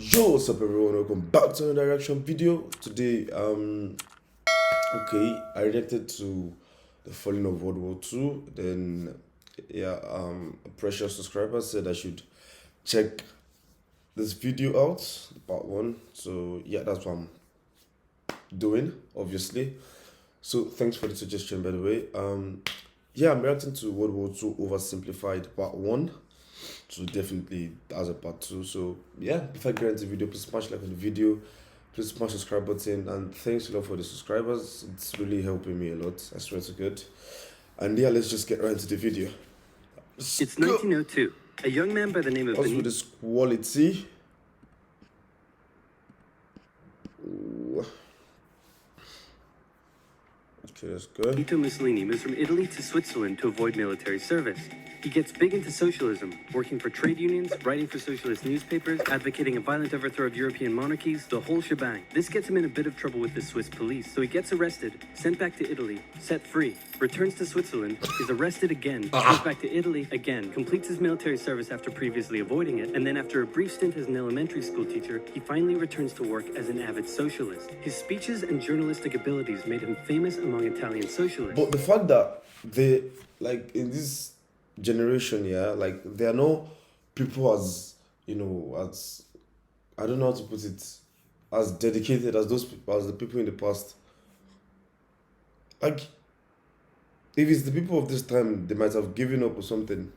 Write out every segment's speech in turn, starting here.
Yo, what's up everyone? Welcome back to another reaction video. Today, I reacted to the falling of World War II. Then, a precious subscriber said I should check this video out, part one. So yeah, that's what I'm doing, obviously. So thanks for the suggestion, by the way. I'm reacting to World War II over Simplified part one. So definitely as a part two. So yeah, before I get into the video, please smash like on the video, please smash the subscribe button, and thanks a lot for the subscribers. It's really helping me a lot, I swear to God. And yeah, let's just get right into the video. It's 1902. A young man by the name of What's with this quality? Ooh. Okay, let's go. Benito Mussolini moves from Italy to Switzerland to avoid military service. He gets big into socialism, working for trade unions, writing for socialist newspapers, advocating a violent overthrow of European monarchies, the whole shebang. This gets him in a bit of trouble with the Swiss police, so he gets arrested, sent back to Italy, set free, returns to Switzerland, is arrested again, goes back to Italy again, completes his military service after previously avoiding it, and then after a brief stint as an elementary school teacher, he finally returns to work as an avid socialist. His speeches and journalistic abilities made him famous among Italian socialists. But the fact that they, like, in this generation, there are no people as, as, I don't know how to put it, as dedicated as those people, as the people in the past. Like, if it's the people of this time, they might have given up or something.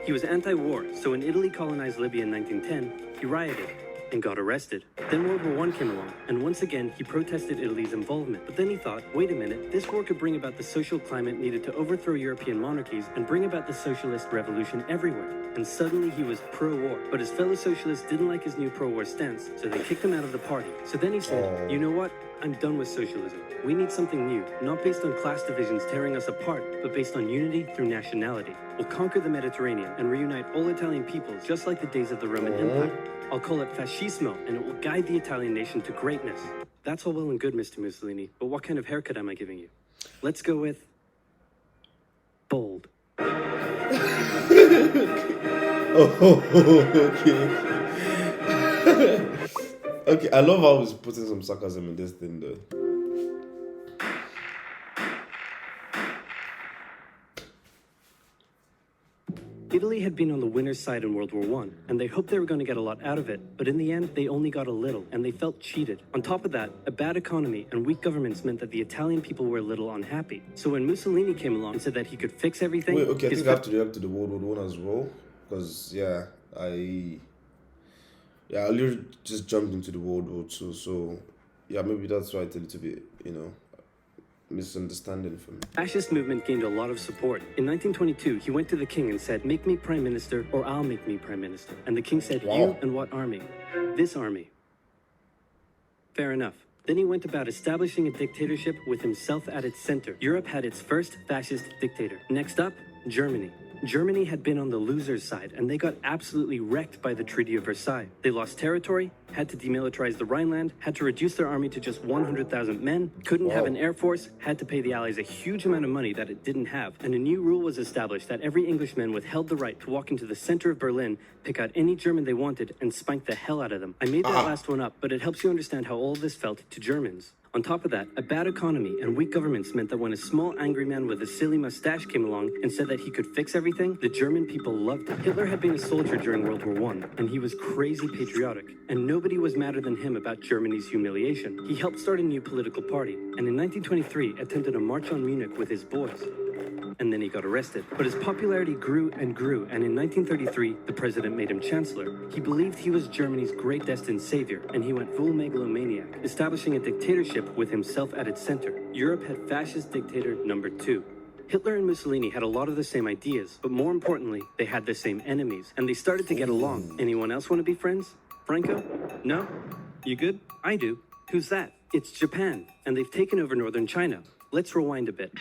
He was anti-war, so when Italy colonized Libya in 1910, he rioted and got arrested. Then World War I came along, and once again he protested Italy's involvement. But then he thought, wait a minute, this war could bring about the social climate needed to overthrow European monarchies and bring about the socialist revolution everywhere. And suddenly he was pro-war. But his fellow socialists didn't like his new pro-war stance, so they kicked him out of the party. So then he said, you know what? I'm done with socialism. We need something new, not based on class divisions tearing us apart, but based on unity through nationality. We'll conquer the Mediterranean and reunite all Italian peoples, just like the days of the Roman Empire. I'll call it fascismo, and it will guide the Italian nation to greatness. That's all well and good, Mr. Mussolini, but what kind of haircut am I giving you? Let's go with bold. Okay. Okay, I love how he's putting some sarcasm in this thing though. Italy had been on the winner's side in World War I, and they hoped they were going to get a lot out of it, but in the end, they only got a little, and they felt cheated. On top of that, a bad economy and weak governments meant that the Italian people were a little unhappy. So when Mussolini came along and said that he could fix everything... Wait, okay, I think I have to react to the World War I as well, because, I literally just jumped into the World War II, so, yeah, maybe that's why it's a little bit, misunderstanding for me. Fascist movement gained a lot of support. In 1922, he went to the king and said, make me prime minister or I'll make me prime minister. And the king said, you and what army? This army. Fair enough. Then he went about establishing a dictatorship with himself at its center. Europe had its first fascist dictator. Next up, Germany. Germany had been on the loser's side, and they got absolutely wrecked by the Treaty of Versailles. They lost territory, had to demilitarize the Rhineland, had to reduce their army to just 100,000 men, couldn't have an air force, had to pay the Allies a huge amount of money that it didn't have. And a new rule was established that every Englishman withheld the right to walk into the center of Berlin, pick out any German they wanted, and spank the hell out of them. I made that last one up, but it helps you understand how all of this felt to Germans. On top of that, a bad economy and weak governments meant that when a small angry man with a silly mustache came along and said that he could fix everything, the German people loved him. Hitler had been a soldier during World War I, and he was crazy patriotic, and nobody was madder than him about Germany's humiliation. He helped start a new political party, and in 1923 attempted a march on Munich with his boys. And then he got arrested. But his popularity grew and grew, and in 1933, the president made him chancellor. He believed he was Germany's great destined savior, and he went full megalomaniac, establishing a dictatorship with himself at its center. Europe had fascist dictator number 2. Hitler and Mussolini had a lot of the same ideas, but more importantly, they had the same enemies, and they started to get along. Anyone else want to be friends? Franco? No? You good? I do. Who's that? It's Japan, and they've taken over northern China. Let's rewind a bit.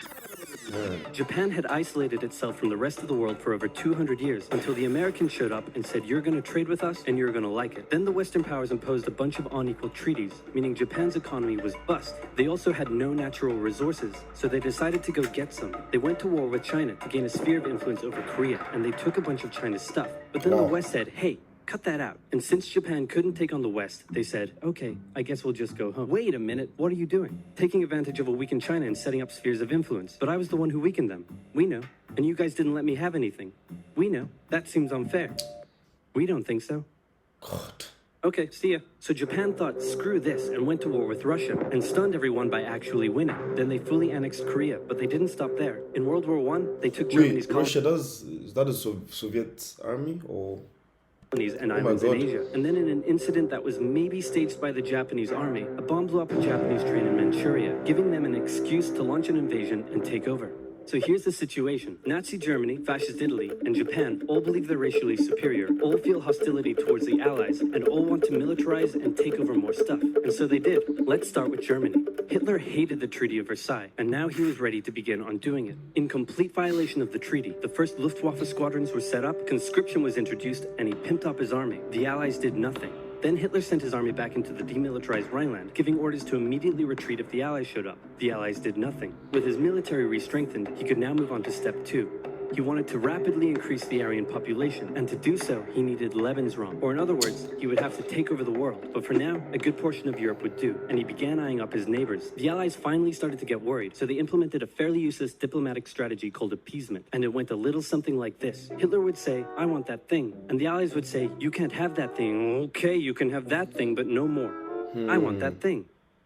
Japan had isolated itself from the rest of the world for over 200 years until the Americans showed up and said, you're going to trade with us and you're going to like it. Then the Western powers imposed a bunch of unequal treaties, meaning Japan's economy was bust. They also had no natural resources, so they decided to go get some. They went to war with China to gain a sphere of influence over Korea, and they took a bunch of China's stuff. But then the West said, hey, cut that out. And since Japan couldn't take on the West, they said, okay, I guess we'll just go home. Wait a minute, what are you doing? Taking advantage of a weakened China and setting up spheres of influence. But I was the one who weakened them. We know. And you guys didn't let me have anything. We know. That seems unfair. We don't think so. God. Okay, see ya. So Japan thought, screw this, and went to war with Russia, and stunned everyone by actually winning. Then they fully annexed Korea, but they didn't stop there. In World War I, they took Germany's Russia is that a Soviet army or? Colonies and islands in Asia. And then in an incident that was maybe staged by the Japanese army, a bomb blew up a Japanese train in Manchuria, giving them an excuse to launch an invasion and take over. So here's the situation. Nazi Germany, Fascist Italy, and Japan all believe they're racially superior, all feel hostility towards the Allies, and all want to militarize and take over more stuff. And so they did. Let's start with Germany. Hitler hated the Treaty of Versailles, and now he was ready to begin undoing it. In complete violation of the treaty, the first Luftwaffe squadrons were set up, conscription was introduced, and he pimped up his army. The Allies did nothing. Then Hitler sent his army back into the demilitarized Rhineland, giving orders to immediately retreat if the Allies showed up. The Allies did nothing. With his military re-strengthened, he could now move on to step 2. He wanted to rapidly increase the Aryan population, and to do so, he needed Lebensraum. Or in other words, he would have to take over the world. But for now, a good portion of Europe would do, and he began eyeing up his neighbors. The Allies finally started to get worried, so they implemented a fairly useless diplomatic strategy called appeasement, and it went a little something like this. Hitler would say, I want that thing, and the Allies would say, you can't have that thing. Okay, you can have that thing, but no more. I want that thing.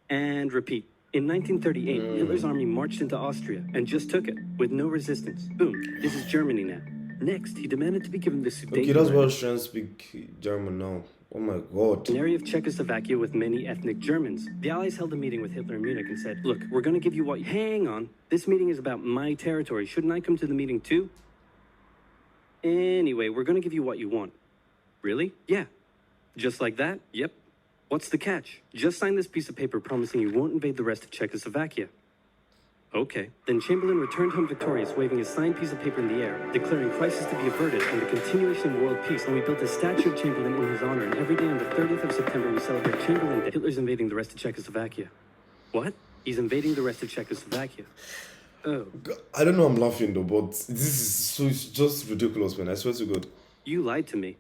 And repeat. In 1938, Hitler's army marched into Austria and just took it, with no resistance. Boom, this is Germany now. Next, he demanded to be given the Sudetenland. Okay, that's why Austrians speak German now. Oh my God. An area of Czechoslovakia with many ethnic Germans. The Allies held a meeting with Hitler in Munich and said, look, we're going to give you what... Hang on. This meeting is about my territory. Shouldn't I come to the meeting too? Anyway, we're going to give you what you want. Really? Yeah. Just like that? Yep. What's the catch? Just sign this piece of paper promising you won't invade the rest of Czechoslovakia. Okay. Then Chamberlain returned home victorious, waving his signed piece of paper in the air, declaring crisis to be averted and the continuation of world peace. And we built a statue of Chamberlain in his honor, and every day on the 30th of September we celebrate Chamberlain Day. Hitler's invading the rest of Czechoslovakia. What? He's invading the rest of Czechoslovakia. Oh. I don't know, I'm laughing though, but this is so it's just ridiculous, man. I swear to God. You lied to me.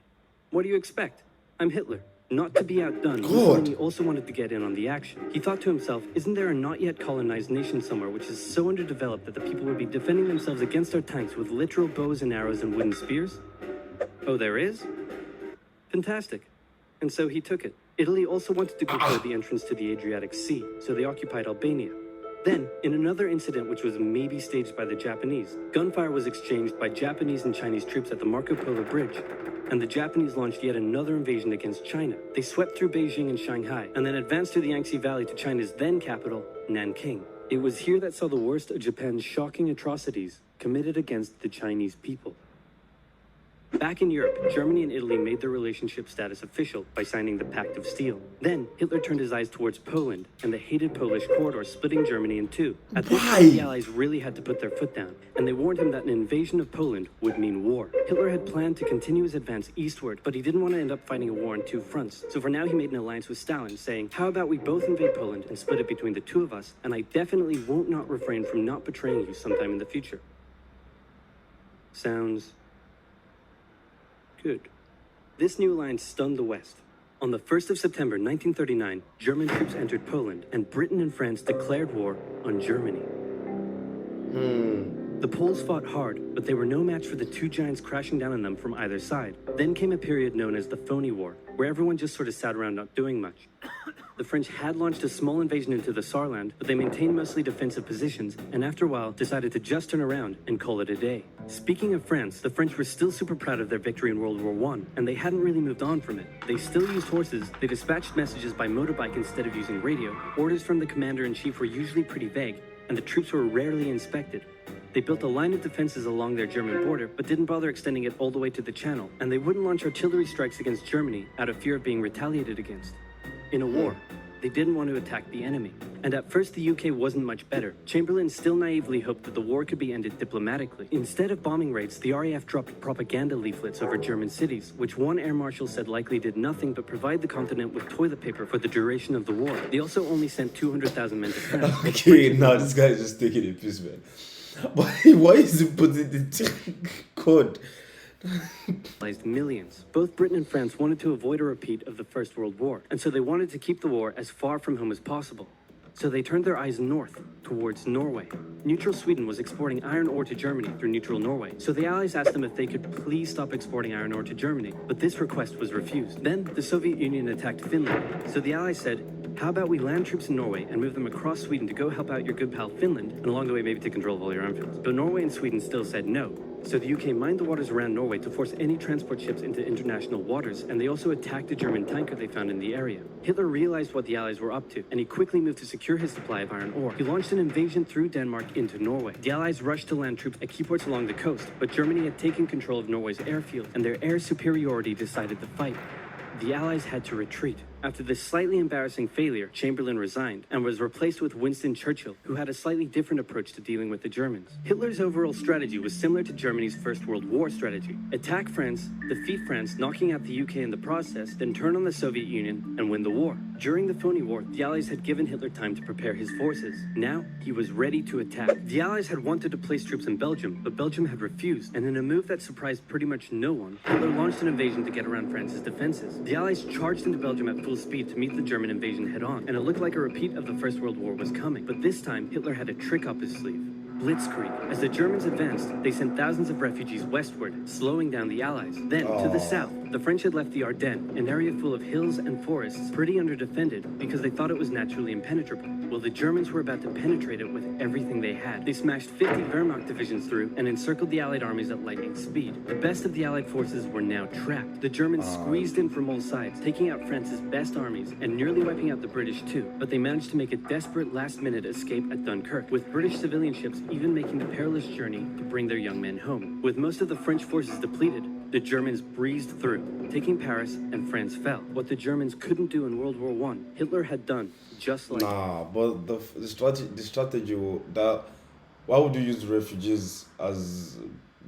What do you expect? I'm Hitler. Not to be outdone, God. Mussolini also wanted to get in on the action. He thought to himself, isn't there a not yet colonized nation somewhere which is so underdeveloped that the people would be defending themselves against our tanks with literal bows and arrows and wooden spears? Oh, there is? Fantastic. And so he took it. Italy also wanted to control the entrance to the Adriatic Sea, so they occupied Albania. Then, in another incident which was maybe staged by the Japanese, gunfire was exchanged by Japanese and Chinese troops at the Marco Polo Bridge, and the Japanese launched yet another invasion against China. They swept through Beijing and Shanghai, and then advanced through the Yangtze Valley to China's then capital, Nanking. It was here that saw the worst of Japan's shocking atrocities committed against the Chinese people. Back in Europe, Germany and Italy made their relationship status official by signing the Pact of Steel. Then, Hitler turned his eyes towards Poland and the hated Polish corridor, splitting Germany in two. At this point, the Allies really had to put their foot down, and they warned him that an invasion of Poland would mean war. Hitler had planned to continue his advance eastward, but he didn't want to end up fighting a war on two fronts. So for now, he made an alliance with Stalin, saying, how about we both invade Poland and split it between the two of us, and I definitely won't not refrain from not betraying you sometime in the future. Sounds good. This new alliance stunned the West. On the 1st of September 1939, German troops entered Poland, and Britain and France declared war on Germany. The Poles fought hard, but they were no match for the two giants crashing down on them from either side. Then came a period known as the Phony War, where everyone just sort of sat around not doing much. The French had launched a small invasion into the Saarland, but they maintained mostly defensive positions, and after a while decided to just turn around and call it a day. Speaking of France, the French were still super proud of their victory in World War I, and they hadn't really moved on from it. They still used horses, they dispatched messages by motorbike instead of using radio, orders from the commander-in-chief were usually pretty vague, and the troops were rarely inspected. They built a line of defenses along their German border, but didn't bother extending it all the way to the Channel, and they wouldn't launch artillery strikes against Germany out of fear of being retaliated against. In a war, they didn't want to attack the enemy. And at first the UK wasn't much better. Chamberlain still naively hoped that the war could be ended diplomatically. Instead of bombing raids, the RAF dropped propaganda leaflets over German cities, which one air marshal said likely did nothing but provide the continent with toilet paper for the duration of the war. They also only sent 200,000 men to France. Okay, now this guy is just taking a piece, man. Why is he putting the God? millions. Both Britain and France wanted to avoid a repeat of the First World War, and so they wanted to keep the war as far from home as possible. So they turned their eyes north, towards Norway. Neutral Sweden was exporting iron ore to Germany through neutral Norway, so the Allies asked them if they could please stop exporting iron ore to Germany, but this request was refused. Then the Soviet Union attacked Finland, so the Allies said, how about we land troops in Norway and move them across Sweden to go help out your good pal Finland, and along the way maybe take control of all your armaments. But Norway and Sweden still said no. So the UK mined the waters around Norway to force any transport ships into international waters, and they also attacked a German tanker they found in the area. Hitler realized what the Allies were up to, and he quickly moved to secure his supply of iron ore. He launched an invasion through Denmark into Norway. The Allies rushed to land troops at key ports along the coast, but Germany had taken control of Norway's airfield, and their air superiority decided the fight. The Allies had to retreat. After this slightly embarrassing failure, Chamberlain resigned and was replaced with Winston Churchill, who had a slightly different approach to dealing with the Germans. Hitler's overall strategy was similar to Germany's First World War strategy. Attack France, defeat France, knocking out the UK in the process, then turn on the Soviet Union and win the war. During the phony war, the Allies had given Hitler time to prepare his forces. Now, he was ready to attack. The Allies had wanted to place troops in Belgium, but Belgium had refused, and in a move that surprised pretty much no one, Hitler launched an invasion to get around France's defenses. The Allies charged into Belgium at full speed to meet the German invasion head-on, and it looked like a repeat of the First World War was coming. But this time, Hitler had a trick up his sleeve. Blitzkrieg. As the Germans advanced, they sent thousands of refugees westward, slowing down the Allies. Then, to the south, the French had left the Ardennes, an area full of hills and forests, pretty underdefended because they thought it was naturally impenetrable. Well, the Germans were about to penetrate it with everything they had. They smashed 50 Wehrmacht divisions through and encircled the Allied armies at lightning speed. The best of the Allied forces were now trapped. The Germans squeezed in from all sides, taking out France's best armies and nearly wiping out the British too. But they managed to make a desperate last-minute escape at Dunkirk, with British civilian ships even making the perilous journey to bring their young men home. With most of the French forces depleted, the Germans breezed through, taking Paris, and France fell. What the Germans couldn't do in World War I, Hitler had done, just like... But the strategy that... Why would you use refugees as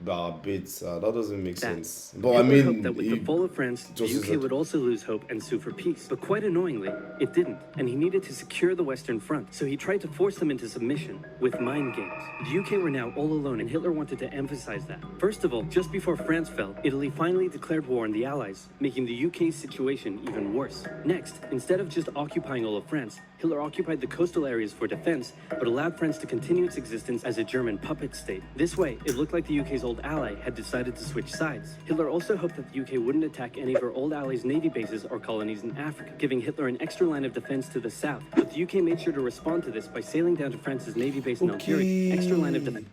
the bait? That doesn't make sense. But Hitler I mean... hoped that with the fall of France, the UK would also lose hope and sue for peace. But quite annoyingly, it didn't, and he needed to secure the Western Front. So he tried to force them into submission with mind games. The UK were now all alone, and Hitler wanted to emphasize that. First of all, just before France fell, Italy finally declared war on the Allies, making the UK's situation even worse. Next, instead of just occupying all of France, Hitler occupied the coastal areas for defense, but allowed France to continue its existence as a German puppet state. This way, it looked like the UK's old ally had decided to switch sides. Hitler also hoped that the UK wouldn't attack any of her old allies' navy bases or colonies in Africa, giving Hitler an extra line of defense to the south. But the UK made sure to respond to this by sailing down to France's navy base in Algeria. Extra line of defense.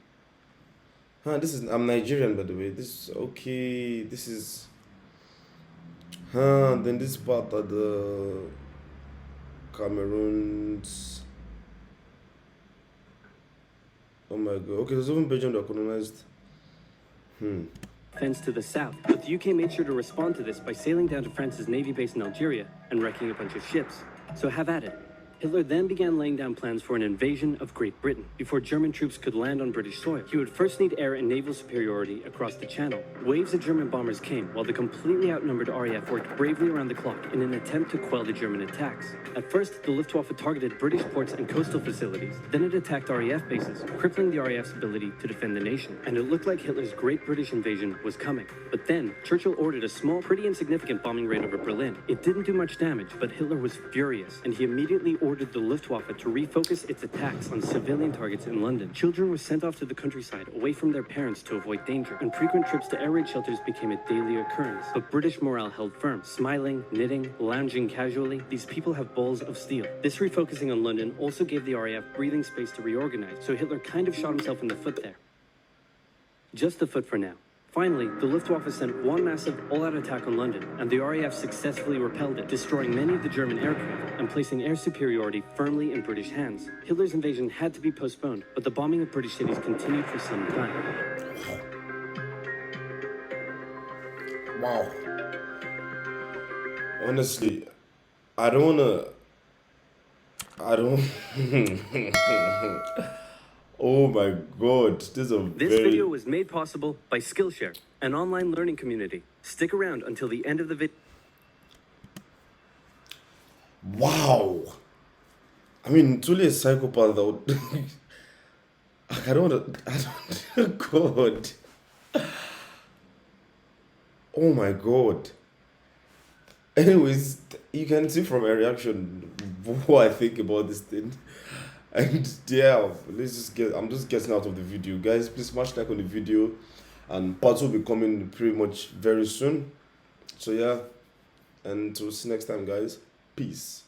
I'm Nigerian, by the way. This is... Then this part of the... Cameroons. Oh my god. Okay, there's even Belgium that colonized. Fence to the south, but the UK made sure to respond to this by sailing down to France's navy base in Algeria and wrecking a bunch of ships. So have at it. Hitler then began laying down plans for an invasion of Great Britain. Before German troops could land on British soil, he would first need air and naval superiority across the Channel. Waves of German bombers came, while the completely outnumbered RAF worked bravely around the clock in an attempt to quell the German attacks. At first, the Luftwaffe targeted British ports and coastal facilities. Then it attacked RAF bases, crippling the RAF's ability to defend the nation. And it looked like Hitler's Great British invasion was coming. But then, Churchill ordered a small, pretty insignificant bombing raid over Berlin. It didn't do much damage, but Hitler was furious, and he immediately ordered the Luftwaffe to refocus its attacks on civilian targets in London. Children were sent off to the countryside away from their parents to avoid danger, and frequent trips to air raid shelters became a daily occurrence. But British morale held firm. Smiling, knitting, lounging casually, these people have balls of steel. This refocusing on London also gave the RAF breathing space to reorganize, so Hitler kind of shot himself in the foot there. Just the foot for now. Finally, the Luftwaffe sent one massive all-out attack on London, and the RAF successfully repelled it, destroying many of the German aircraft and placing air superiority firmly in British hands. Hitler's invasion had to be postponed, but the bombing of British cities continued for some time. Wow. Honestly, I don't... Oh my god, this video was made possible by Skillshare, an online learning community. Stick around until the end of the video. Wow. I mean, truly a psychopath though. God. Oh my god. Anyways, you can see from my reaction what I think about this thing. And yeah, let's just get. I'm just getting out of the video, guys. Please smash like on the video, and parts will be coming pretty much very soon. So yeah, and to see you next time, guys. Peace.